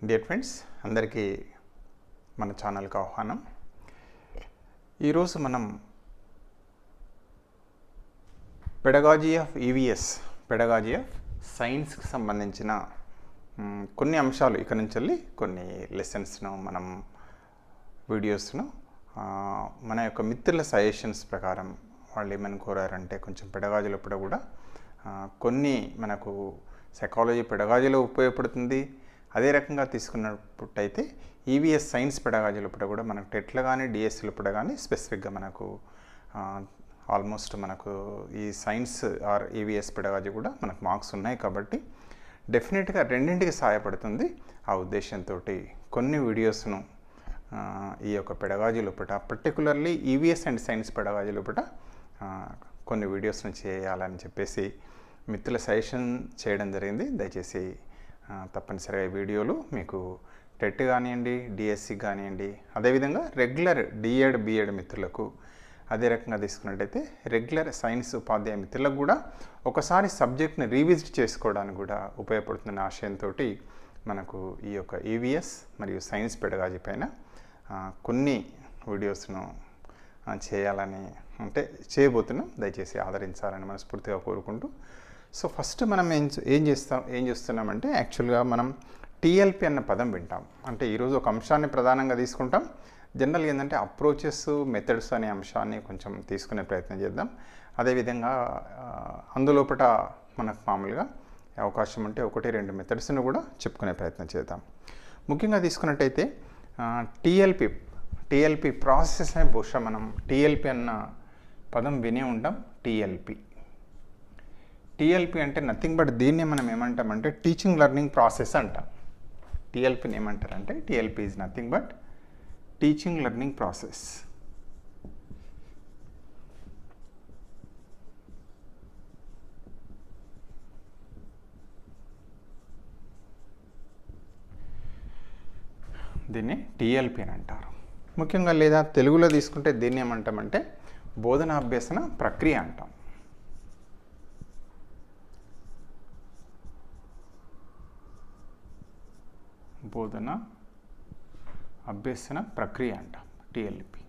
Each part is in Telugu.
డియర్ ఫ్రెండ్స్ అందరికీ మన ఛానల్కి ఆహ్వానం. ఈరోజు మనం pedagogy of EVS, pedagogy of సైన్స్కి సంబంధించిన కొన్ని అంశాలు ఇక నుంచి వెళ్ళి కొన్ని లెసన్స్ను మనం వీడియోస్ను మన యొక్క మిత్రుల సజెషన్స్ ప్రకారం వాళ్ళు ఏమని కోరారంటే కొంచెం పెడగాజీలో కూడా కొన్ని మనకు సైకాలజీ పెడగాజీలో ఉపయోగపడుతుంది. అదే రకంగా తీసుకున్నప్పుడైతే ఈవీఎస్ సైన్స్ పెడగాజీలో కూడా మనకు టెట్లో కానీ డిఎస్సిలో కానీ స్పెసిఫిక్గా మనకు ఆల్మోస్ట్ మనకు ఈ సైన్స్ ఆర్ ఈవీఎస్ పెడగాజీ కూడా మనకు మార్క్స్ ఉన్నాయి కాబట్టి డెఫినెట్గా రెండింటికి సహాయపడుతుంది. ఆ ఉద్దేశంతో కొన్ని వీడియోస్ను ఈ యొక్క పెడగాజీ లోపల particularly EVS and science pedagogy లోపల కొన్ని వీడియోస్ను చేయాలని చెప్పేసి మిత్రుల సజెషన్ చేయడం జరిగింది. దయచేసి తప్పనిసరిగా ఈ వీడియోలు మీకు టెట్ కానివ్వండి, డిఎస్సి కానివ్వండి, అదేవిధంగా రెగ్యులర్ డిఎడ్ బిఎడ్ మిత్రులకు, అదే రకంగా తీసుకున్నట్టయితే రెగ్యులర్ సైన్స్ ఉపాధ్యాయ మిత్రులకు కూడా ఒకసారి సబ్జెక్ట్ని రీవిజిట్ చేసుకోవడానికి కూడా ఉపయోగపడుతున్న ఆశయంతో మనకు ఈ యొక్క ఈవీఎస్ మరియు సైన్స్ పెడగాజీ పైన కొన్ని వీడియోస్ను చేయాలని చేయబోతున్నాం. దయచేసి ఆదరించాలని మనస్ఫూర్తిగా కోరుకుంటూ, సో ఫస్ట్ మనం ఏం చేస్తున్నామంటే యాక్చువల్గా మనం టీఎల్పి అన్న పదం వింటాం. అంటే ఈరోజు ఒక అంశాన్ని ప్రధానంగా తీసుకుంటాం. జనరల్గా ఏంటంటే అప్రోచెస్, మెథడ్స్ అనే అంశాన్ని కొంచెం తీసుకునే ప్రయత్నం చేద్దాం. అదేవిధంగా అందులోపట మనకు మామూలుగా అవకాశం ఉంటే 1-2 మెథడ్స్ను కూడా చెప్పుకునే ప్రయత్నం చేద్దాం. ముఖ్యంగా తీసుకున్నట్టయితే టీఎల్పి ప్రాసెస్ అనే బహుశా మనం టీఎల్పి అన్న పదం వినే ఉంటాం. టీఎల్పి అంటే నథింగ్ బట్ దీన్నే మనం ఏమంటామంటే టీచింగ్ లెర్నింగ్ ప్రాసెస్ అంటాం. టీఎల్పిని ఏమంటారంటే TLP is nothing but teaching learning process. దీన్ని టీఎల్పి అని అంటారు. ముఖ్యంగా లేదా తెలుగులో తీసుకుంటే దీన్ని ఏమంటామంటే బోధనాభ్యసన ప్రక్రియ అంటాం. బోధన అభ్యసన ప్రక్రియ అంటాం టీఎల్పి.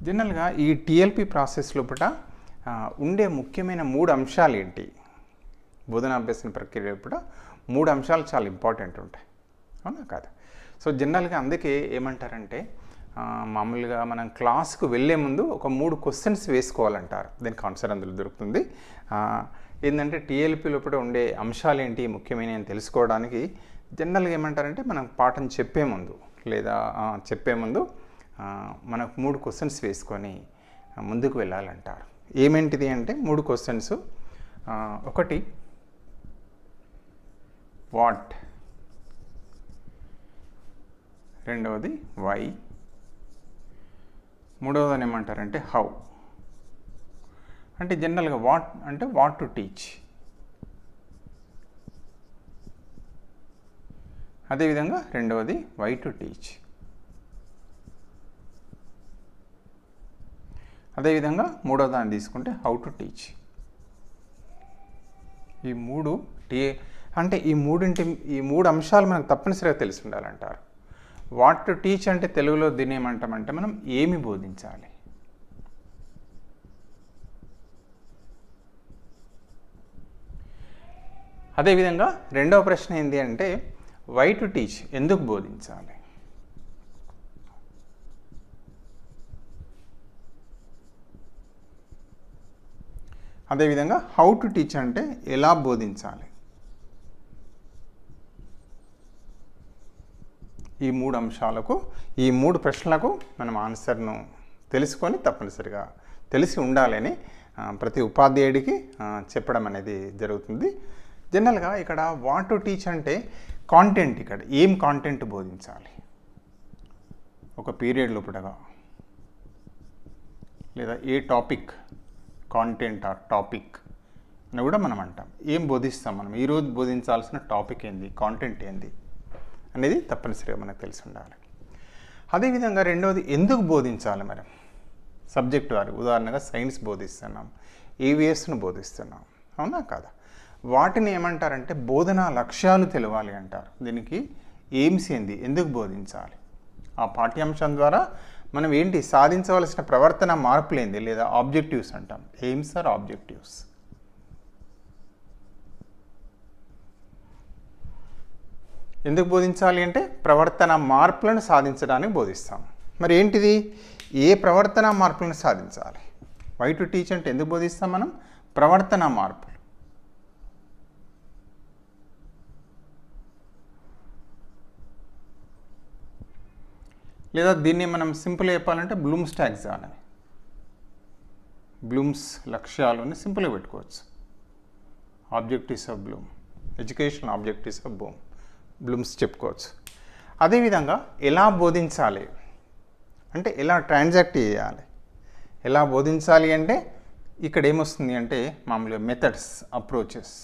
జనరల్గా ఈ టీఎల్పి ప్రాసెస్ లోపల ఉండే ముఖ్యమైన 3 అంశాలు ఏంటి? బోధనాభ్యసన ప్రక్రియ లోపల 3 అంశాలు చాలా ఇంపార్టెంట్ ఉంటాయి, అవునా కాదు? సో జనరల్గా అందుకే ఏమంటారంటే మామూలుగా మనం క్లాస్కు వెళ్ళే ముందు ఒక 3 క్వశ్చన్స్ వేసుకోవాలంటారు. దీనికి ఆన్సర్ అందులో దొరుకుతుంది. ఏంటంటే టీఎల్పి లోపల ఉండే అంశాలు ఏంటి ముఖ్యమైన అని తెలుసుకోవడానికి జనరల్గా ఏమంటారంటే మనం పాఠం చెప్పే ముందు మనకు 3 క్వశ్చన్స్ వేసుకొని ముందుకు వెళ్ళాలంటారు. ఏమేంటిది అంటే 3 క్వశ్చన్స్. ఒకటి వాట్, రెండవది వై, మూడవదని ఏమంటారంటే హౌ. అంటే జనరల్గా వాట్ అంటే వాట్ టు టీచ్, అదేవిధంగా రెండవది వై టు టీచ్, అదేవిధంగా మూడవ దాన్ని తీసుకుంటే హౌ టు టీచ్. ఈ 3 అంటే ఈ 3 అంశాలు మనకు తప్పనిసరిగా తెలిసి ఉండాలంటారు. వాట్ టు టీచ్ అంటే తెలుగులో దీన్ని ఏమంటామంటే మనం ఏమి బోధించాలి. అదేవిధంగా రెండవ ప్రశ్న ఏంటి అంటే వై టు టీచ్, ఎందుకు బోధించాలి. అదేవిధంగా హౌ టు టీచ్ అంటే ఎలా బోధించాలి. ఈ 3 అంశాలకు, ఈ 3 ప్రశ్నలకు మనం ఆన్సర్ను తెలుసుకొని తప్పనిసరిగా తెలిసి ఉండాలని ప్రతి ఉపాధ్యాయుడికి చెప్పడం అనేది జరుగుతుంది. జనరల్గా ఇక్కడ వాట్ టు టీచ్ అంటే కాంటెంట్, ఇక్కడ ఏం కాంటెంట్ బోధించాలి. ఒక పీరియడ్ లోపలగా లేదా ఏ టాపిక్, కాంటెంట్ ఆర్ టాపిక్ అని కూడా మనం అంటాం. ఏం బోధిస్తాం మనం, ఈరోజు బోధించాల్సిన టాపిక్ ఏంది, కాంటెంట్ ఏంది అనేది తప్పనిసరిగా మనకు తెలిసి ఉండాలి. అదేవిధంగా రెండవది ఎందుకు బోధించాలి. మనం సబ్జెక్ట్ వారి ఉదాహరణగా సైన్స్ బోధిస్తున్నాం, ఈవీఎస్ను బోధిస్తున్నాం, అవునా కాదా? వాటిని ఏమంటారంటే బోధనా లక్ష్యాలు తెలవాలి అంటారు. దీనికి ఎయిమ్స్ ఏంది, ఎందుకు బోధించాలి, ఆ పాఠ్యాంశం ద్వారా మనం ఏంటి సాధించవలసిన ప్రవర్తన మార్పులు ఏంది, లేదా ఆబ్జెక్టివ్స్ అంటాం. Aims or objectives. ఎందుకు బోధించాలి అంటే ప్రవర్తన మార్పులను సాధించడానికి బోధిస్తాం. మరి ఏంటిది, ఏ ప్రవర్తన మార్పులను సాధించాలి? వై టు టీచ్ అంటే ఎందుకు బోధిస్తాం మనం? ప్రవర్తన మార్పులు. లేదా దీన్ని మనం సింపుల్ చెప్పాలంటే బ్లూమ్స్ టాక్సానమీ, బ్లూమ్స్ లక్ష్యాలు అని సింపుల్గా పెట్టుకోవచ్చు. Objectives of Bloom, educational objectives of Bloom's చెప్పుకోవచ్చు. అదేవిధంగా ఎలా బోధించాలి అంటే ఎలా ట్రాన్సాక్ట్ చేయాలి, ఎలా బోధించాలి అంటే ఇక్కడ ఏమొస్తుంది అంటే మామూలుగా methods, approaches.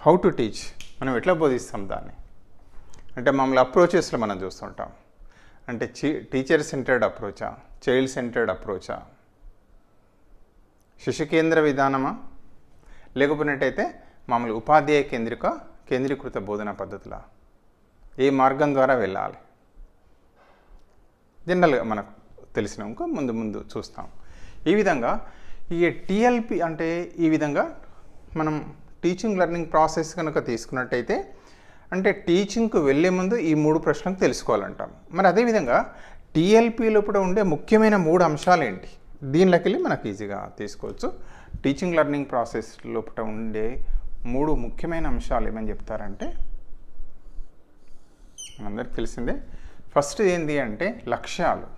How to teach, మనం ఎట్లా బోధిస్తాం దాన్ని అంటే మామూలు అప్రోచెస్లో మనం చూస్తుంటాం. అంటే టీచర్ సెంటర్డ్ అప్రోచా, చైల్డ్ సెంటర్డ్ అప్రోచా, శిశు కేంద్ర విధానమా, లేకపోయినట్టయితే మామూలు ఉపాధ్యాయ కేంద్రీకృత బోధనా పద్ధతుల, ఏ మార్గం ద్వారా వెళ్ళాలి, జనరల్గా మనకు తెలిసిన ఇంకా ముందు చూస్తాం. ఈ విధంగా ఈ టీఎల్పి అంటే ఈ విధంగా మనం టీచింగ్ లెర్నింగ్ ప్రాసెస్ కనుక తీసుకున్నట్టయితే అంటే టీచింగ్కు వెళ్ళే ముందు ఈ 3 ప్రశ్నలు తెలుసుకోవాలంటాం. మరి అదేవిధంగా టీఎల్పి లోపల ఉండే ముఖ్యమైన 3 అంశాలు ఏంటి, దీనిలోకి వెళ్ళి మనకు ఈజీగా తీసుకోవచ్చు. టీచింగ్ లెర్నింగ్ ప్రాసెస్ లోపల ఉండే 3 ముఖ్యమైన అంశాలు ఏమని చెప్తారంటే మనందరికీ తెలిసిందే. ఫస్ట్ ఏంటి అంటే లక్ష్యాలు,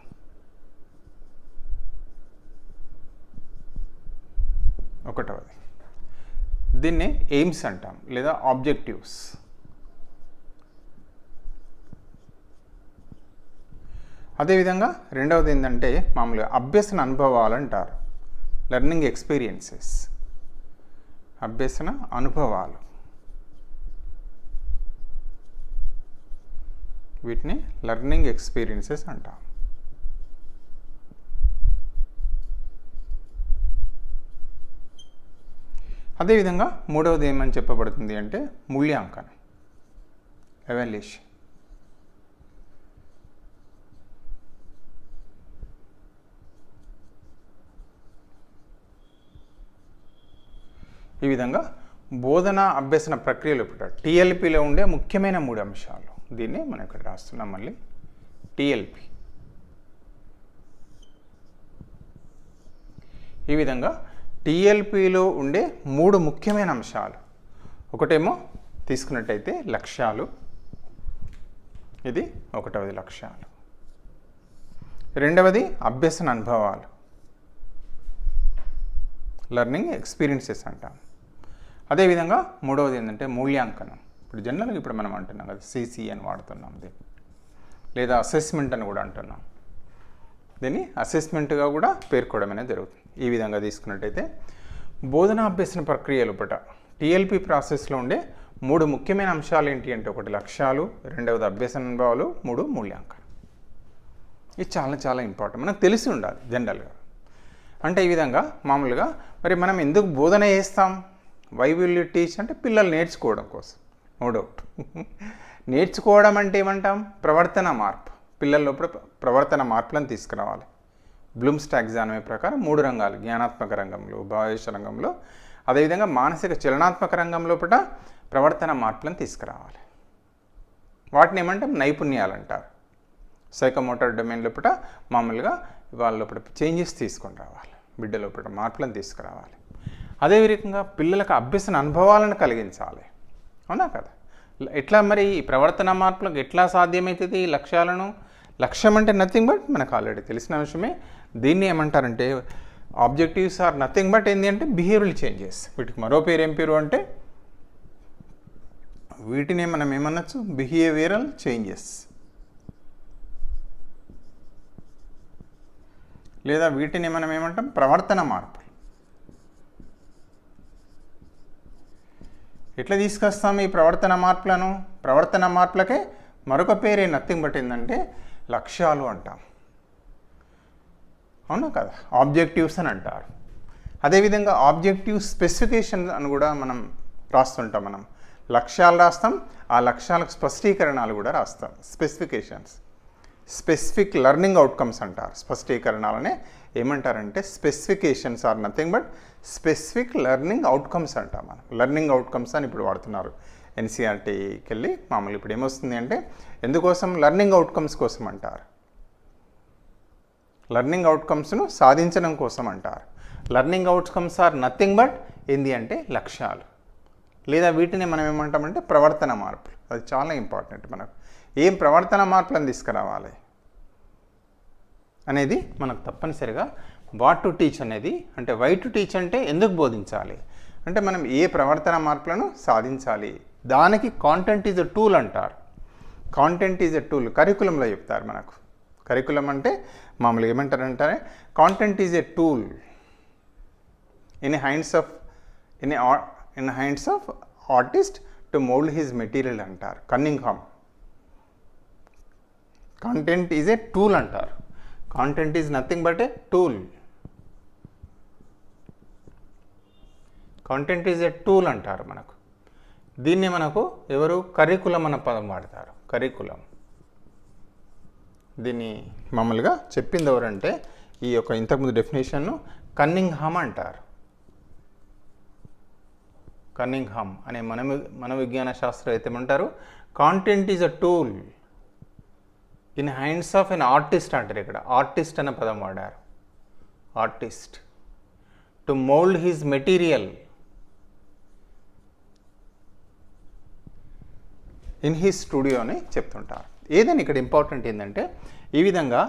ఒకటవది దీన్ని ఎయిమ్స్ అంటాం లేదా ఆబ్జెక్టివ్స్. అదేవిధంగా రెండవది ఏంటంటే మామూలుగా అభ్యసన అనుభవాలు అంటారు, లెర్నింగ్ ఎక్స్పీరియన్సెస్, అభ్యసన అనుభవాలు, వీటిని లెర్నింగ్ ఎక్స్పీరియన్సెస్ అంటాం. అదేవిధంగా మూడవది ఏమని చెప్పబడుతుంది అంటే మూల్యాంకనం, ఎవాల్యుయేషన్. ఈ విధంగా బోధన అభ్యసన ప్రక్రియలో టీఎల్పిలో ఉండే ముఖ్యమైన 3 అంశాలు, దీన్ని మనం ఇక్కడ రాస్తున్నాం. మళ్ళీ టీఎల్పి. ఈ విధంగా టీఎల్పిలో ఉండే 3 ముఖ్యమైన అంశాలు, ఒకటేమో తీసుకున్నట్టయితే లక్ష్యాలు, ఇది ఒకటవది లక్ష్యాలు. రెండవది అభ్యసన అనుభవాలు, లెర్నింగ్ ఎక్స్పీరియన్సెస్ అంటాం. అదేవిధంగా మూడవది ఏంటంటే మూల్యాంకనం. ఇప్పుడు జనరల్గా ఇప్పుడు మనం అంటున్నాం కదా సిసి అని వాడుతున్నాం దీన్ని, లేదా అసెస్మెంట్ అని కూడా అంటున్నాం. దీన్ని అసెస్మెంట్గా కూడా పేర్కోవడం అనేది జరుగుతుంది. ఈ విధంగా తీసుకున్నట్టయితే బోధనా అభ్యసన ప్రక్రియ లోపల టీఎల్పి ప్రాసెస్లో ఉండే 3 ముఖ్యమైన అంశాలు ఏంటి అంటే ఒకటి లక్ష్యాలు, రెండవది అభ్యసన అనుభవాలు, 3 మూల్యాంకనం. ఇది చాలా చాలా ఇంపార్టెంట్, మనకు తెలిసి ఉండాలి జనరల్గా. అంటే ఈ విధంగా మామూలుగా మరి మనం ఎందుకు బోధన చేస్తాం, వై విల్ యూ టీచ్ అంటే పిల్లలు నేర్చుకోవడం కోసం, నో డౌట్. నేర్చుకోవడం అంటే ఏమంటాం, ప్రవర్తన మార్పు, పిల్లల లోపల ప్రవర్తన మార్పులను తీసుకురావాలి. బ్లూమ్స్ టాక్సానమీ ప్రకారం 3 రంగాలు, జ్ఞానాత్మక రంగంలో, భావేశ రంగంలో, అదేవిధంగా మానసిక చలనాత్మక రంగం లోపల ప్రవర్తన మార్పులను తీసుకురావాలి. వాటిని ఏమంటే నైపుణ్యాలు అంటారు. సైకోమోటర్ డొమైన్ లోపల మామూలుగా వాళ్ళ లోపల చేంజెస్ తీసుకొని రావాలి, బిడ్డ లోపల మార్పులను తీసుకురావాలి. అదేవిధంగా పిల్లలకు అభ్యసన అనుభవాలను కలిగించాలి, అవునా కదా. ఎట్లా మరి ఈ ప్రవర్తన మార్పులకు ఎట్లా సాధ్యమవుతుంది ఈ లక్ష్యాలను? లక్ష్యం అంటే నథింగ్ బట్ మనకు ఆల్రెడీ తెలిసిన విషయమే. దీన్ని ఏమంటారంటే ఆబ్జెక్టివ్స్ ఆర్ నథింగ్ బట్ ఏంటి అంటే బిహేవియరల్ చేంజెస్. వీటికి మరో పేరు ఏం పేరు అంటే వీటిని మనం ఏమనొచ్చు, బిహేవియరల్ చేంజెస్, లేదా వీటిని మనం ఏమంటాం ప్రవర్తన మార్పులు. ఎట్లా తీసుకొస్తాం ఈ ప్రవర్తన మార్పులను? ప్రవర్తన మార్పులకే మరొక పేరే నథింగ్ బట్ ఏంటంటే లక్ష్యాలు అంటాం, అవునా కదా, ఆబ్జెక్టివ్స్ అని అంటారు. అదేవిధంగా ఆబ్జెక్టివ్ స్పెసిఫికేషన్ అని కూడా మనం రాస్తుంటాం. మనం లక్ష్యాలు రాస్తాం, ఆ లక్ష్యాలకు స్పష్టీకరణాలు కూడా రాస్తాం, స్పెసిఫికేషన్స్. స్పెసిఫిక్ లెర్నింగ్ అవుట్కమ్స్ అంటారు. స్పష్టీకరణాలనే ఏమంటారంటే specifications are nothing but specific learning outcomes అంటాం మనం. లెర్నింగ్ అవుట్కమ్స్ అని ఇప్పుడు వాడుతున్నారు ఎన్సీఆర్టీకి వెళ్ళి. మామూలు ఇప్పుడు ఏమొస్తుంది అంటే ఎందుకోసం లెర్నింగ్ అవుట్కమ్స్ కోసం అంటారు, లెర్నింగ్ అవుట్కమ్స్ను సాధించడం కోసం అంటారు. Learning outcomes are nothing but ఏంది అంటే లక్ష్యాలు, లేదా వీటిని మనం ఏమంటామంటే ప్రవర్తన మార్పులు. అది చాలా ఇంపార్టెంట్. మనకు ఏం ప్రవర్తన మార్పులను తీసుకురావాలి అనేది మనకు తప్పనిసరిగా వాట్ టు టీచ్ అనేది, అంటే వై టు టీచ్ అంటే ఎందుకు బోధించాలి, అంటే మనం ఏ ప్రవర్తన మార్పులను సాధించాలి, దానికి కాంటెంట్ ఈజ్ ఎ టూల్ అంటారు. కాంటెంట్ ఈజ్ ఎ టూల్ కరికులంలో చెప్తారు మనకు. కరికులం అంటే మామూలుగా ఏమంటారంటే content is a tool in hands of artist to mould his material అంటారు Cunningham. Content is a tool అంటారు. Content is nothing but a tool. Content is a tool అంటారు మనకు. దీన్ని మనకు ఎవరు కరికులం అన్న పదం వాడతారు. కరికులం దీన్ని మామూలుగా చెప్పింది ఎవరంటే ఈ యొక్క ఇంతకుముందు డెఫినేషన్ను కన్నింగ్హామ్ అంటారు. కన్నింగ్హామ్ అనే మనోవిజ్ఞాన శాస్త్రవేత్త ఏమంటారు, content is a tool in hands of an artist అంటారు. ఇక్కడ ఆర్టిస్ట్ అనే పదం వాడారు. Artist to mould his material in his studio అని చెప్తుంటారు. ఏదైనా ఇక్కడ ఇంపార్టెంట్ ఏంటంటే ఈ విధంగా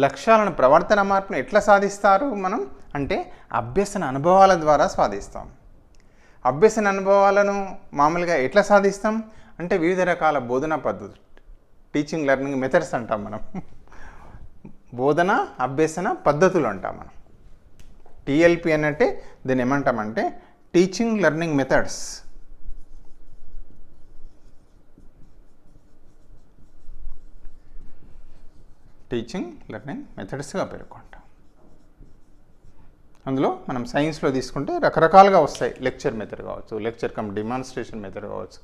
లక్ష్యాలను ప్రవర్తన మార్పును ఎట్లా సాధిస్తారు మనం అంటే అభ్యసన అనుభవాల ద్వారా సాధిస్తాం. అభ్యసన అనుభవాలను మామూలుగా ఎట్లా సాధిస్తాం అంటే వివిధ రకాల బోధనా పద్ధతులు, టీచింగ్ లెర్నింగ్ మెథడ్స్ అంటాం మనం. బోధన అభ్యసన పద్ధతులు అంటాం మనం. టీఎల్పి అన్నట్టే దీన్ని ఏమంటామంటే teaching learning methods. Teaching learning మెథడ్స్గా పేర్కొంటాం. అందులో మనం సైన్స్లో తీసుకుంటే రకరకాలుగా వస్తాయి. లెక్చర్ మెథడ్ కావచ్చు, లెక్చర్ కమ్ డిమాన్స్ట్రేషన్ మెథడ్ కావచ్చు,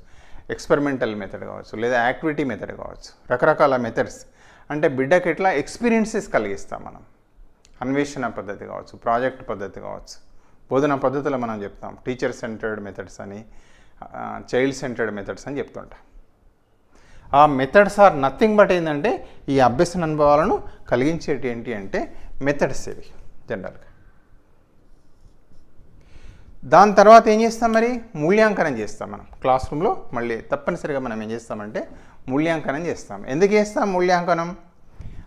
ఎక్స్పెరిమెంటల్ మెథడ్ కావచ్చు, లేదా యాక్టివిటీ మెథడ్ కావచ్చు. రకరకాల మెథడ్స్ అంటే బిడ్డకి ఎట్లా ఎక్స్పీరియన్సెస్ కలిగిస్తాం మనం. అన్వేషణ పద్ధతి కావచ్చు, ప్రాజెక్ట్ పద్ధతి కావచ్చు, బోధనా పద్ధతులు మనం చెప్తాం. టీచర్ సెంటర్డ్ మెథడ్స్ అని, చైల్డ్ సెంటర్డ్ మెథడ్స్ అని చెప్తుంటాం. ఆ మెథడ్స్ ఆర్ నథింగ్ బట్ ఏంటంటే ఈ అభ్యసన అనుభవాలను కలిగించేటి ఏంటి అంటే మెథడ్స్ ఇవి జనరల్గా. దాని తర్వాత ఏం చేస్తాం మరి మూల్యాంకనం చేస్తాం మనం క్లాస్ రూమ్లో. మళ్ళీ తప్పనిసరిగా మనం ఏం చేస్తామంటే మూల్యాంకనం చేస్తాం. ఎందుకు చేస్తాం మూల్యాంకనం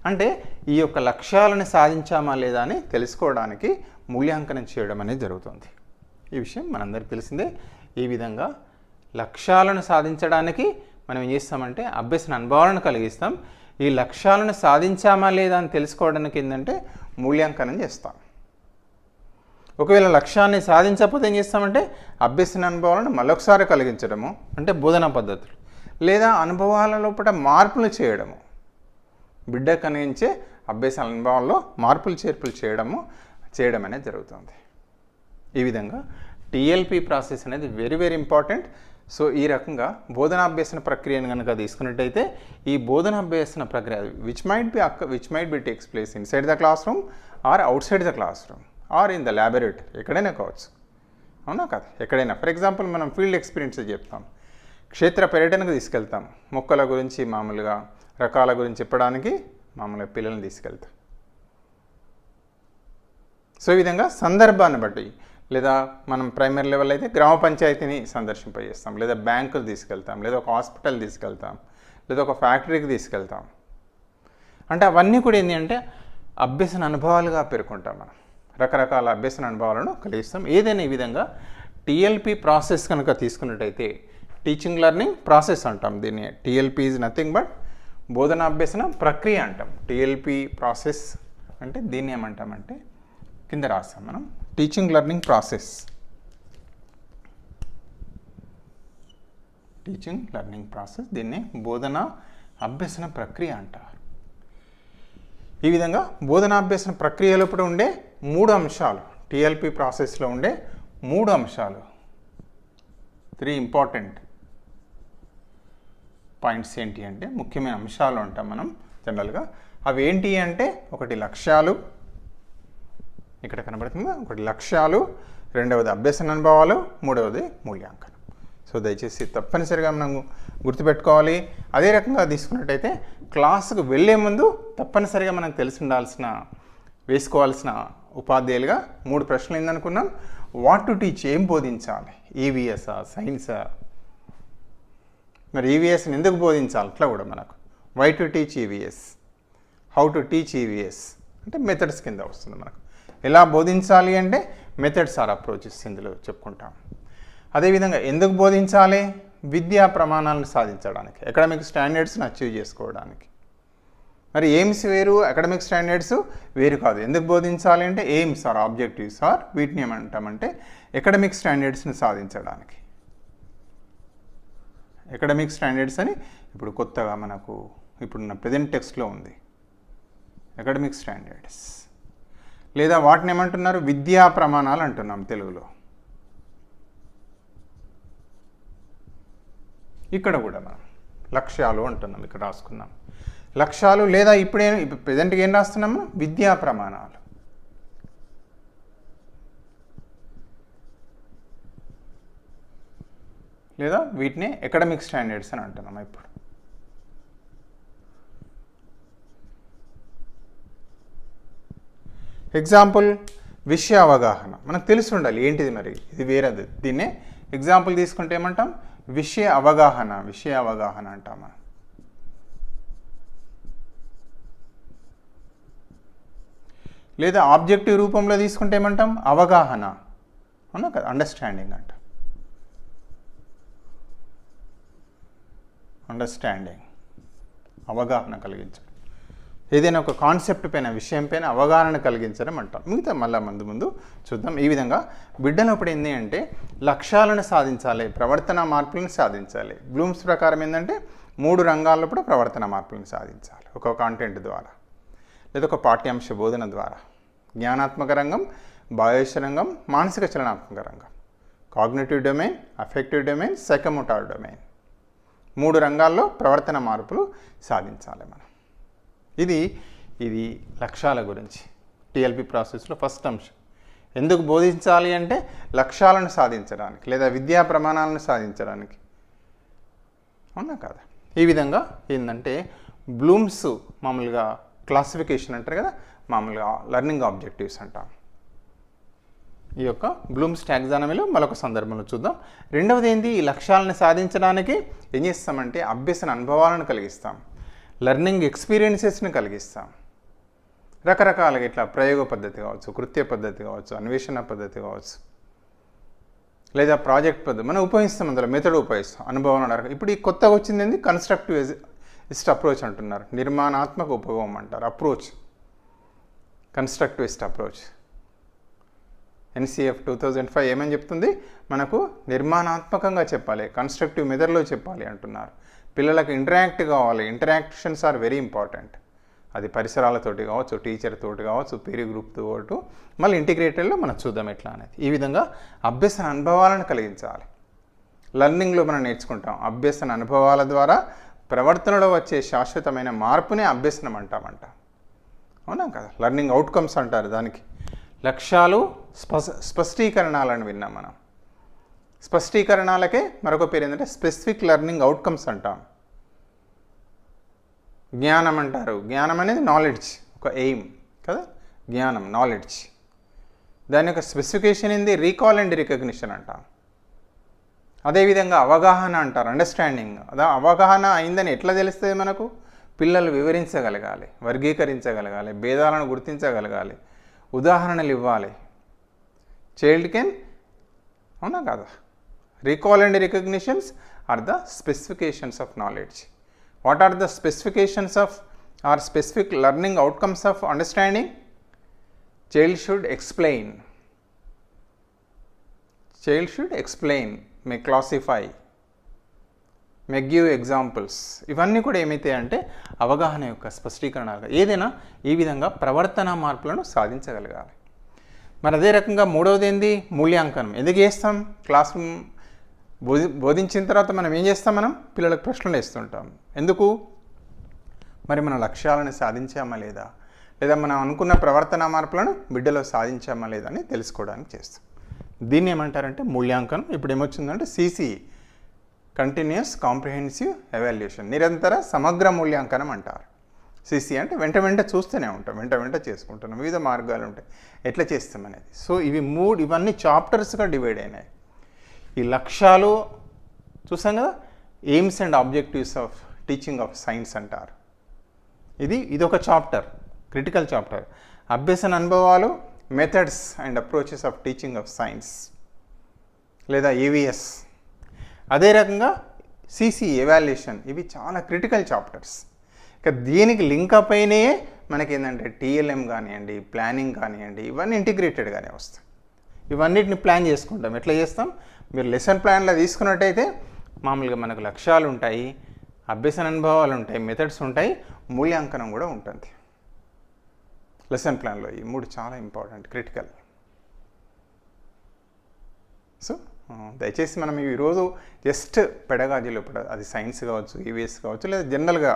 అంటే ఈ యొక్క లక్ష్యాలను సాధించామా లేదా అని తెలుసుకోవడానికి మూల్యాంకనం చేయడం అనేది జరుగుతుంది. ఈ విషయం మనందరికీ తెలిసిందే. ఈ విధంగా లక్ష్యాలను సాధించడానికి మనం ఏం చేస్తామంటే అభ్యసన అనుభవాలను కలిగిస్తాం. ఈ లక్ష్యాలను సాధించామా లేదా అని తెలుసుకోవడానికి ఏంటంటే మూల్యాంకనం చేస్తాం. ఒకవేళ లక్ష్యాన్ని సాధించకపోతే ఏం చేస్తామంటే అభ్యసన అనుభవాలను మరొకసారి కలిగించడము అంటే బోధనా పద్ధతులు, లేదా అనుభవాల లోపల మార్పులు చేయడము, బిడ్డ కలిగించే అభ్యసన అనుభవాల్లో మార్పులు చేర్పులు చేయడం అనేది జరుగుతుంది. ఈ విధంగా టీఎల్పి ప్రాసెస్ అనేది వెరీ వెరీ ఇంపార్టెంట్. సో ఈ రకంగా బోధనాభ్యసన ప్రక్రియను కనుక తీసుకున్నట్టయితే ఈ బోధనాభ్యసన ప్రక్రియ which might be takes place inside the classroom or outside the classroom or in the laboratory, ఎక్కడైనా కావచ్చు. అవునా కదా, ఎక్కడైనా. ఫర్ ఎగ్జాంపుల్ మనం ఫీల్డ్ ఎక్స్పీరియన్స్ చెప్తాం, క్షేత్ర పర్యటనకు తీసుకెళ్తాం, మొక్కల గురించి మామూలుగా రకాల గురించి చెప్పడానికి మామూలుగా పిల్లల్ని తీసుకెళ్తాం. సో ఈ విధంగా సందర్భాన్ని బట్టి, లేదా మనం ప్రైమరీ లెవెల్ అయితే గ్రామ పంచాయతీని సందర్శింపజేస్తాం, లేదా బ్యాంకులు తీసుకెళ్తాం, లేదా ఒక హాస్పిటల్ తీసుకెళ్తాం, లేదా ఒక ఫ్యాక్టరీకి తీసుకెళ్తాం. అంటే అవన్నీ కూడా ఏంటి అంటే అభ్యసన అనుభవాలుగా పేర్కొంటాం. మనం రకరకాల అభ్యసన అనుభవాలను కలిగిస్తాం. ఏదైనా ఈ విధంగా టీఎల్పి ప్రాసెస్ కనుక తీసుకున్నట్టయితే టీచింగ్ లెర్నింగ్ ప్రాసెస్ అంటాం దీన్ని. టీఎల్పి ఈజ్ నథింగ్ బట్ బోధనాభ్యసన ప్రక్రియ అంటాం. టీఎల్పి ప్రాసెస్ అంటే దీన్ని ఏమంటామంటే కింద రాస్తాం మనం teaching learning process. Teaching learning process దీన్ని బోధన అభ్యసన ప్రక్రియ అంటారు. ఈ విధంగా బోధనాభ్యసన ప్రక్రియ లోపల ఉండే 3 అంశాలు, టీఎల్పి ప్రాసెస్లో ఉండే 3 అంశాలు, 3 ఇంపార్టెంట్ పాయింట్స్ ఏంటి అంటే, ముఖ్యమైన అంశాలు అంటాం మనం జనరల్గా. అవి ఏంటి అంటే, ఒకటి లక్ష్యాలు, ఇక్కడ కనబడుతుందా, ఒకటి లక్ష్యాలు, రెండవది అభ్యసన అనుభవాలు, మూడవది మూల్యాంకనం. సో దయచేసి తప్పనిసరిగా మనం గుర్తుపెట్టుకోవాలి. అదే రకంగా తీసుకున్నట్టయితే క్లాసుకు వెళ్ళే ముందు తప్పనిసరిగా మనకు తెలిసి ఉండాల్సిన, వేసుకోవాల్సిన ఉపాధ్యాయులుగా 3 ప్రశ్నలు ఏందనుకున్నాం. వాట్ టు టీచ్, ఏం బోధించాలి, ఈవీఎస్ఆ సైన్సా, మరి ఈవీఎస్ని ఎందుకు బోధించాలి, అట్లా కూడా మనకు why to teach EVS, how to teach EVS అంటే మెథడ్స్ కింద వస్తుంది మనకు. ఎలా బోధించాలి అంటే మెథడ్స్ ఆర్ అప్రోచెస్ ఇందులో చెప్పుకుంటాం. అదేవిధంగా ఎందుకు బోధించాలి, విద్యా ప్రమాణాలను సాధించడానికి, అకాడమిక్ స్టాండర్డ్స్ని అచీవ్ చేసుకోవడానికి. మరి ఎయిమ్స్ వేరు, అకాడమిక్ స్టాండర్డ్స్ వేరు కాదు. ఎందుకు బోధించాలి అంటే ఎయిమ్స్ ఆర్ ఆబ్జెక్టివ్స్ ఆర్ వీటిని ఏమంటామంటే అకాడమిక్ స్టాండర్డ్స్ని సాధించడానికి. అకాడమిక్ స్టాండర్డ్స్ అని ఇప్పుడు కొత్తగా మనకు ఇప్పుడున్న ప్రెజెంట్ టెక్స్ట్లో ఉంది అకాడమిక్ స్టాండర్డ్స్, లేదా వాటిని ఏమంటున్నారు, విద్యా ప్రమాణాలు అంటున్నాం తెలుగులో. ఇక్కడ కూడా మనం లక్ష్యాలు అంటున్నాం, ఇక్కడ రాసుకున్నాం లక్ష్యాలు, లేదా ఇప్పుడు ప్రెజెంట్గా ఏం రాస్తున్నాము, విద్యా ప్రమాణాలు. లేదా వీటిని అకాడమిక్ స్టాండర్డ్స్ అని అంటున్నాం. ఇప్పుడు ఎగ్జాంపుల్, విషయ అవగాహన మనకు తెలిసి ఉండాలి ఏంటిది, మరి ఇది వేరేది. దీన్నే ఎగ్జాంపుల్ తీసుకుంటే ఏమంటాం, విషయ అవగాహన, విషయ అవగాహన అంటాం మనం. లేదా ఆబ్జెక్టివ్ రూపంలో తీసుకుంటే ఏమంటాం, అవగాహన, అవునా కదా, అండర్స్టాండింగ్ అంట. అండర్స్టాండింగ్, అవగాహన కలిగించడం, ఏదైనా ఒక కాన్సెప్ట్ పైన, విషయం పైన అవగాహన కలిగించడం అంటాం. మిగతా మళ్ళీ ముందు చూద్దాం. ఈ విధంగా బిడ్డలప్పుడు ఏంటి అంటే లక్ష్యాలను సాధించాలి, ప్రవర్తన మార్పులను సాధించాలి. బ్లూమ్స్ ప్రకారం ఏంటంటే 3 రంగాల్లో కూడా ప్రవర్తన మార్పులను సాధించాలి. ఒక కాంటెంట్ ద్వారా, లేదా ఒక పాఠ్యాంశ బోధన ద్వారా. జ్ఞానాత్మక రంగం, బాహ్యశ రంగం, మానసిక చలనాత్మక రంగం, cognitive domain, affective domain, psychomotor domain. 3 రంగాల్లో ప్రవర్తన మార్పులు సాధించాలి మనం. ఇది లక్ష్యాల గురించి టీఎల్పి ప్రాసెస్లో ఫస్ట్ అంశం. ఎందుకు బోధించాలి అంటే లక్ష్యాలను సాధించడానికి, లేదా విద్యా ప్రమాణాలను సాధించడానికి, అవునా కాదా. ఈ విధంగా ఏంటంటే బ్లూమ్స్ మామూలుగా క్లాసిఫికేషన్ అంటారు కదా, మామూలుగా లెర్నింగ్ ఆబ్జెక్టివ్స్ అంటాం. ఈ యొక్క బ్లూమ్స్ టాక్సానమీలో మరొక సందర్భంలో చూద్దాం. రెండవది ఏంటి, ఈ లక్ష్యాలను సాధించడానికి ఏం చేస్తామంటే అభ్యసన అనుభవాలను కలిగిస్తాం, లెర్నింగ్ ఎక్స్పీరియన్సెస్ని కలిగిస్తాం. రకరకాలుగా ఇట్లా ప్రయోగ పద్ధతి కావచ్చు, కృత్య పద్ధతి కావచ్చు, అన్వేషణ పద్ధతి కావచ్చు, లేదా ప్రాజెక్ట్ పద్ధతి మనం ఉపయోగిస్తాం. అందులో మెథడ్ ఉపయోగిస్తాం, అనుభవం. ఇప్పుడు ఈ కొత్తగా వచ్చింది ఏంటి, కన్స్ట్రక్టివిస్ట్ అప్రోచ్ అంటున్నారు, నిర్మాణాత్మక ఉపయోగం అంటారు. Approach constructivist approach. NCF 2005 ఏమని చెప్తుంది, మనకు నిర్మాణాత్మకంగా చెప్పాలి, కన్స్ట్రక్టివ్ మెథడ్లో చెప్పాలి అంటున్నారు. పిల్లలకు ఇంటరాక్ట్ కావాలి, ఇంటరాక్షన్స్ ఆర్ వెరీ ఇంపార్టెంట్. అది పరిసరాలతోటి కావచ్చు, టీచర్ తోటి కావచ్చు, పీర్ గ్రూప్ తోటి, మళ్ళీ ఇంటిగ్రేటెడ్లో మనం చూద్దాం ఎట్లా అనేది. ఈ విధంగా అభ్యసన అనుభవాలను కలిగించాలి. లెర్నింగ్లో మనం నేర్చుకుంటాం, అభ్యసన అనుభవాల ద్వారా ప్రవర్తనలో వచ్చే శాశ్వతమైన మార్పునే అభ్యసనం అంటామంట, అవునా కదా. లెర్నింగ్ అవుట్కమ్స్ అంటారు దానికి. లక్ష్యాలు, స్పష్టీకరణాలను విన్నాం మనం. స్పష్టీకరణాలకే మరొక పేరు ఏంటంటే స్పెసిఫిక్ లెర్నింగ్ అవుట్కమ్స్ అంటాం. జ్ఞానం అంటారు, జ్ఞానం అనేది నాలెడ్జ్, ఒక ఎయిమ్ కదా, జ్ఞానం నాలెడ్జ్. దాని యొక్క స్పెసిఫికేషన్ ఏంది, రీకాల్ అండ్ రికగ్నిషన్ అంటాం. అదేవిధంగా అవగాహన అంటారు, అండర్స్టాండింగ్. అదా అవగాహన అయిందని ఎట్లా తెలుస్తుంది మనకు, పిల్లలు వివరించగలగాలి, వర్గీకరించగలగాలి, భేదాలను గుర్తించగలగాలి, ఉదాహరణలు ఇవ్వాలి. చైల్డ్ కెన్, అవునా కదా. Recall and recognitions are the specifications of knowledge. What are the specifications of are specific learning outcomes of understanding? Child should explain. Child should explain, may classify. మెగ్యూ ఎగ్జాంపుల్స్, ఇవన్నీ కూడా ఏమైతాయి అంటే అవగాహన యొక్క స్పష్టీకరణగా ఏదైనా ఈ విధంగా ప్రవర్తన మార్పులను సాధించగలగాలి. మరి అదే రకంగా మూడవది ఏంది, మూల్యాంకనం. ఎందుకు చేస్తాం? క్లాస్ రూమ్ బోధించిన తర్వాత మనం ఏం చేస్తాం? మనం పిల్లలకు ప్రశ్నలు వేస్తుంటాం. ఎందుకు? మరి మన లక్ష్యాలను సాధించామా లేదా, లేదా మనం అనుకున్న ప్రవర్తన మార్పులను బిడ్డలో సాధించామా లేదా అని తెలుసుకోవడానికి చేస్తాం. దీన్ని ఏమంటారంటే మూల్యాంకనం. ఇప్పుడు ఏమొచ్చిందంటే CCE, కంటిన్యూస్ కాంప్రిహెన్సివ్ ఎవాల్యుయేషన్, నిరంతర సమగ్ర మూల్యాంకనం అంటారు. CCE అంటే వెంట చూస్తూనే ఉంటాం, వెంట చేసుకుంటున్నాం, వివిధ మార్గాలు ఉంటాయి ఎట్లా చేస్తాం అనేది. సో ఇవన్నీ చాప్టర్స్గా డివైడ్ అయినాయి. ఈ లక్ష్యాలు చూసాం కదా, AIIMS and objectives of teaching of science అంటారు. ఇది ఒక చాప్టర్, క్రిటికల్ చాప్టర్. అభ్యసన అనుభవాలు, methods and approaches of teaching of science లేదా AVS. అదే రకంగా CCE ఎవాల్యుయేషన్, ఇవి చాలా క్రిటికల్ చాప్టర్స్. ఇక దీనికి లింక్ అప్ అయినాయే మనకి ఏంటంటే TLM కానివ్వండి, ప్లానింగ్ కానివ్వండి, ఇవన్నీ ఇంటిగ్రేటెడ్గానే వస్తాయి. ఇవన్నిటిని ప్లాన్ చేసుకుంటాం. ఎట్లా చేస్తాం? మీరు లెసన్ ప్లాన్లో తీసుకున్నట్టయితే మామూలుగా మనకు లక్ష్యాలు ఉంటాయి, అభ్యసన అనుభవాలు ఉంటాయి, మెథడ్స్ ఉంటాయి, మూల్యాంకనం కూడా ఉంటుంది. లెసన్ ప్లాన్లో ఈ 3 చాలా ఇంపార్టెంట్, క్రిటికల్. సో దయచేసి మనం ఈరోజు జస్ట్ పెడగాజీలో ఇప్పుడు అది సైన్స్ కావచ్చు, EVS కావచ్చు, లేదా జనరల్గా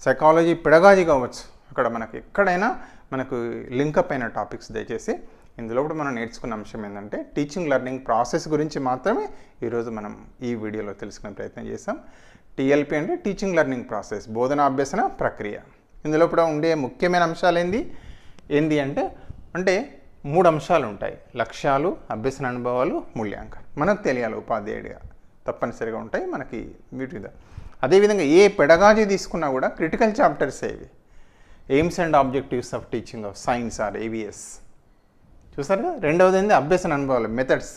సైకాలజీ, పెడగాజీ కావచ్చు, అక్కడ మనకు ఎక్కడైనా మనకు లింకప్ అయిన టాపిక్స్ దయచేసి ఇందులో కూడా మనం నేర్చుకున్న అంశం ఏంటంటే టీచింగ్ లెర్నింగ్ ప్రాసెస్ గురించి మాత్రమే ఈరోజు మనం ఈ వీడియోలో తెలుసుకునే ప్రయత్నం చేస్తాం. TLP అంటే టీచింగ్ లెర్నింగ్ ప్రాసెస్, బోధన అభ్యసన ప్రక్రియ. ఇందులో కూడా ఉండే ముఖ్యమైన అంశాలు ఏంది అంటే 3 అంశాలు ఉంటాయి: లక్ష్యాలు, అభ్యసన అనుభవాలు, మూల్యాంకనం. మనకు తెలియాలి ఉపాధ్యాయుడిగా, తప్పనిసరిగా ఉంటాయి మనకి వీటి. అదేవిధంగా ఏ పెడగాజీ తీసుకున్నా కూడా క్రిటికల్ చాప్టర్స్ ఏవి, aims and objectives of teaching of science are AVS. చూసారు కదా. రెండవది ఏంది, అభ్యసన అనుభవాలు, మెథడ్స్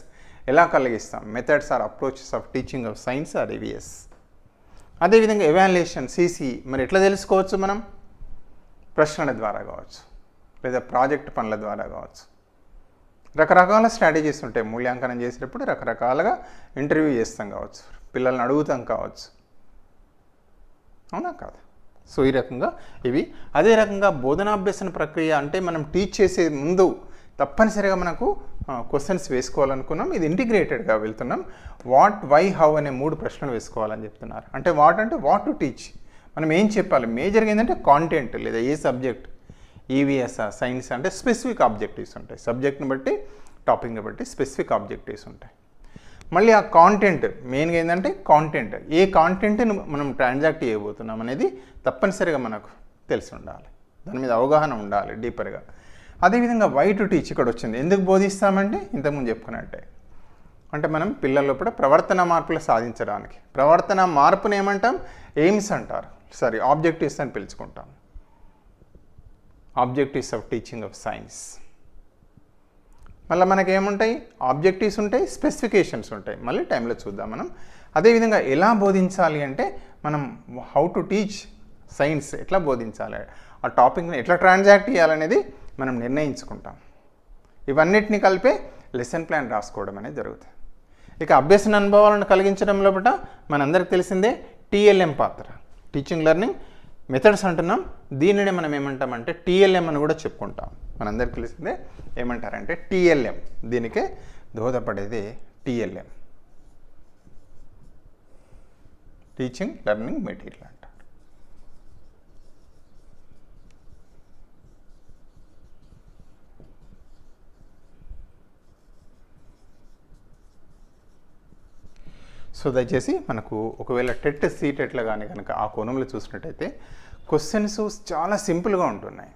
ఎలా కలిగిస్తాం, methods or approaches of teaching of science are AVS. అదేవిధంగా ఎవాల్యుయేషన్, CCE. మరి ఎట్లా తెలుసుకోవచ్చు మనం? ప్రశ్నల ద్వారా కావచ్చు, లేదా ప్రాజెక్ట్ పనుల ద్వారా కావచ్చు. రకరకాల స్ట్రాటజీస్ ఉంటాయి. మూల్యాంకనం చేసేటప్పుడు రకరకాలుగా ఇంటర్వ్యూ చేస్తాం కావచ్చు, పిల్లల్ని అడుగుతాం కావచ్చు, అవునా కాదు? సో ఈ రకంగా ఇవి. అదే రకంగా బోధనాభ్యసన ప్రక్రియ అంటే మనం టీచ్ చేసే ముందు తప్పనిసరిగా మనకు క్వశ్చన్స్ వేసుకోవాలనుకున్నాం. ఇది ఇంటిగ్రేటెడ్గా వెళ్తున్నాం. వాట్, వై, హౌ అనే 3 ప్రశ్నలు వేసుకోవాలని చెప్తున్నారు. అంటే వాట్ టు టీచ్, మనం ఏం చెప్పాలి. మేజర్గా ఏంటంటే కాంటెంట్, లేదా ఏ సబ్జెక్ట్, EVS, సైన్స్ అంటే స్పెసిఫిక్ ఆబ్జెక్టివ్స్ ఉంటాయి. సబ్జెక్ట్ని బట్టి, టాపిక్ని బట్టి స్పెసిఫిక్ ఆబ్జెక్టివ్స్ ఉంటాయి. మళ్ళీ ఆ కాంటెంట్ మెయిన్గా ఏంటంటే కాంటెంట్, ఏ కాంటెంట్ని మనం ట్రాన్సాక్ట్ చేయబోతున్నాం అనేది తప్పనిసరిగా మనకు తెలిసి ఉండాలి, దాని మీద అవగాహన ఉండాలి డీపర్గా. అదేవిధంగా వై టు టీచ్ ఇక్కడ వచ్చింది. ఎందుకు బోధిస్తామంటే ఇంతకుముందు చెప్పుకున్నట్టే, అంటే మనం పిల్లల లోపల ప్రవర్తన మార్పులు సాధించడానికి. ప్రవర్తన మార్పుని ఏమంటాం? ఎయిమ్స్ అంటారు, ఆబ్జెక్టివ్స్ అని పిలుచుకుంటాం. Objectives of teaching of science. మళ్ళీ మనకేముంటాయి? ఆబ్జెక్టివ్స్ ఉంటాయి, స్పెసిఫికేషన్స్ ఉంటాయి. మళ్ళీ టైంలో చూద్దాం మనం. అదేవిధంగా ఎలా బోధించాలి అంటే మనం హౌ టు టీచ్ సైన్స్, ఎట్లా బోధించాలి, ఆ టాపిక్ని ఎట్లా ట్రాన్సాక్ట్ చేయాలనేది మనం నిర్ణయించుకుంటాం. ఇవన్నిటిని కలిపే లెసన్ ప్లాన్ రాసుకోవడం అనేది జరుగుతుంది. ఇక అభ్యసన అనుభవాలను కలిగించడం లోపల మనందరికి తెలిసిందే TLM పాత్ర, టీచింగ్ లెర్నింగ్ మెథడ్స్ అంటున్నాం. దీనినే మనం ఏమంటామంటే TLM అని కూడా చెప్పుకుంటాం. మనందరికి తెలిసిందే ఏమంటారంటే TLM, దీనికే దోహదపడేది TLM, టీచింగ్ లెర్నింగ్ మెటీరియల్ అంటారు. సో దయచేసి మనకు ఒకవేళ టెట్ సీటెట్లో కానీ కనుక ఆ కోణంలో చూసినట్టయితే క్వశ్చన్స్ చాలా సింపుల్గా ఉంటున్నాయి.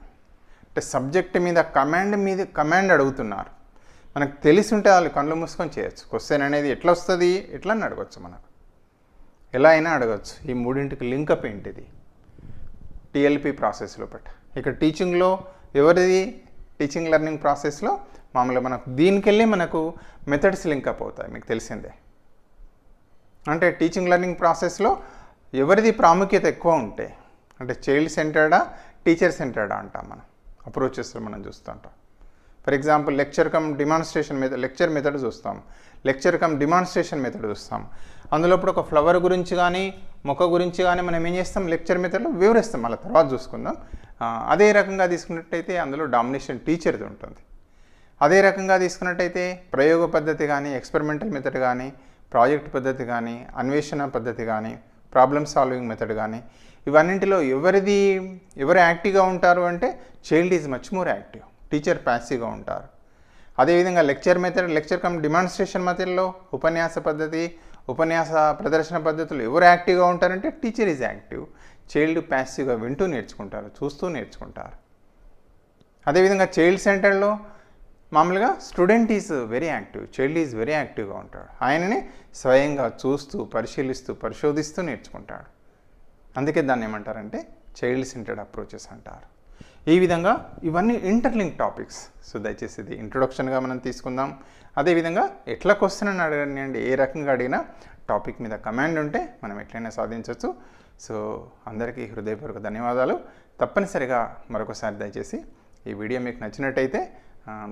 అంటే సబ్జెక్ట్ మీద కమాండ్ అడుగుతున్నారు. మనకు తెలిసి ఉంటే వాళ్ళు కళ్ళు మూసుకొని చేయొచ్చు. క్వశ్చన్ అనేది ఎట్లా వస్తుంది, ఎట్లా అని అడగచ్చు, మనకు ఎలా అయినా అడగచ్చు. ఈ 3ంటికి లింకప్ ఏంటిది? TLP ప్రాసెస్ లోపల. ఇక్కడ టీచింగ్లో ఎవరిది? టీచింగ్ లెర్నింగ్ ప్రాసెస్లో మామూలుగా మనకు దీనికెళ్ళి మనకు మెథడ్స్ లింకప్ అవుతాయి, మీకు తెలిసిందే. అంటే టీచింగ్ లెర్నింగ్ ప్రాసెస్లో ఎవరిది ప్రాముఖ్యత ఎక్కువ ఉంటే, అంటే చైల్డ్ సెంటర్డా, టీచర్ సెంటర్డా అంటాం మనం. అప్రోచెస్లో మనం చూస్తుంటాం. For example lecture cum demonstration method, lecture method చూస్తాం, లెక్చర్ కమ్ డిమాన్స్ట్రేషన్ మెథడ్ చూస్తాం. అందులో ఇప్పుడు ఒక ఫ్లవర్ గురించి కానీ మొక్క గురించి కానీ మనం ఏం చేస్తాం, లెక్చర్ మెథడ్లో వివరిస్తాం, మళ్ళీ తర్వాత చూసుకుందాం. అదే రకంగా తీసుకున్నట్టయితే అందులో డామినేషన్ టీచర్ది ఉంటుంది. అదే రకంగా తీసుకున్నట్టయితే ప్రయోగ పద్ధతి కానీ, ఎక్స్పెరిమెంటల్ మెథడ్ కానీ, ప్రాజెక్ట్ పద్ధతి కానీ, అన్వేషణ పద్ధతి కానీ, ప్రాబ్లమ్ సాల్వింగ్ మెథడ్ కానీ, ఇవన్నింటిలో ఎవరు యాక్టివ్గా ఉంటారు అంటే child is much more active, teacher ప్యాసివ్గా ఉంటారు. అదేవిధంగా lecture method, lecture cum demonstration మెథడ్లో ఉపన్యాస పద్ధతి, ఉపన్యాస ప్రదర్శన పద్ధతులు ఎవరు యాక్టివ్గా ఉంటారంటే టీచర్ ఈజ్ యాక్టివ్, చైల్డ్ ప్యాసివ్గా వింటూ నేర్చుకుంటారు, చూస్తూ నేర్చుకుంటారు. అదేవిధంగా చైల్డ్ సెంటర్లో మామూలుగా student is very active, child is very యాక్టివ్గా ఉంటాడు. ఆయననే స్వయంగా చూస్తూ, పరిశీలిస్తూ, పరిశోధిస్తూ నేర్చుకుంటాడు. అందుకే దాన్ని ఏమంటారంటే చైల్డ్ సెంటర్డ్ అప్రోచెస్ అంటారు. ఈ విధంగా ఇవన్నీ ఇంటర్లింక్ టాపిక్స్. సో దయచేసి ఇది ఇంట్రొడక్షన్గా మనం తీసుకుందాం. అదేవిధంగా ఎట్లా క్వశ్చన్ అని అడగండి, ఏ రకంగా అడిగినా టాపిక్ మీద కమాండ్ ఉంటే మనం ఎట్లయినా సాధించవచ్చు. సో అందరికీ హృదయపూర్వక ధన్యవాదాలు. తప్పనిసరిగా మరొకసారి దయచేసి ఈ వీడియో మీకు నచ్చినట్టయితే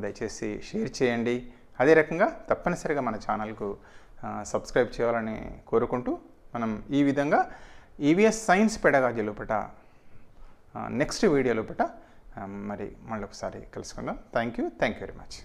దయచేసి షేర్ చేయండి. అదే రకంగా తప్పనిసరిగా మన ఛానల్కు సబ్స్క్రైబ్ చేయాలని కోరుకుంటూ మనం ఈ విధంగా ఈవీఎస్ సైన్స్ పెడగాజీ లోపట నెక్స్ట్ వీడియో లోపట మరి మళ్ళీ ఒకసారి కలుసుకుందాం. Thank you very much.